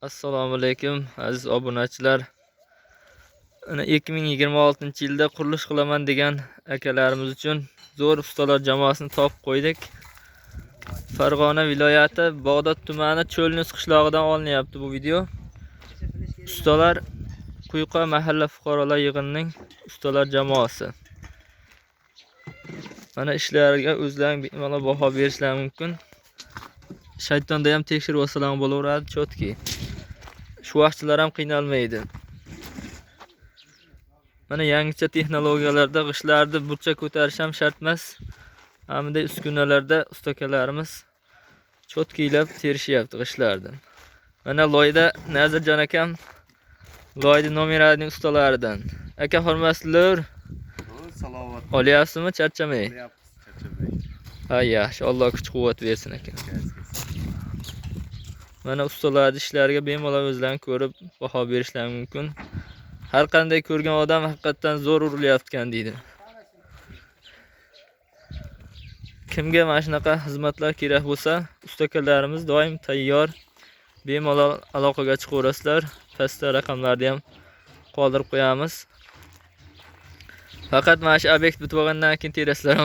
Assalomu alaykum aziz obunachilar. 2026-yilda qurilish qilaman degan akalarimiz uchun zo'r ustalar jamoasini topib qo'ydik. Farg'ona viloyati Bog'dod tumani Cho'lnus qishlog'idan olinyapti bu video. Ustalar Quyqa mahalla fuqarolar yig'inining ustalar jamoasi. Mana ishlariga o'zlarining bemalol baho berishlari mumkin. Shaytonda ham tekshirib olsalar bo'laveradi, chotki. Shu vaqtchilar ham qiynalmaydi. Mana yangicha texnologiyalarda g'ishlarni burcha ko'tarish ham shart emas. Hamda uskunalarda ustakalarimiz chotkiylab terishyapti g'ishlarni. Mana loyda Nazirjon akam loyda nomeradining ustalaridan. Aka hurmatlilar. Salovat. Olyapsizmi? Charchamay. Charchamay. Ha, yaxshi. Alloh kuch-quvvat bersin aka. Mana ustalar ishlariga bemalol o'zlarini ko'rib baho berishlari mumkin. Har qanday ko'rgan odam haqiqatan zo'r urilyapti deydi. Kimga mana shunaqa xizmatlar kerak bo'lsa, ustakalarimiz doim tayyor. Bemalol aloqaga chiqaverasizlar. Pastda raqamlarni ham qoldirib qo'yamiz. Faqat mana shu obyekt bitib olgandan keyin terasizlar.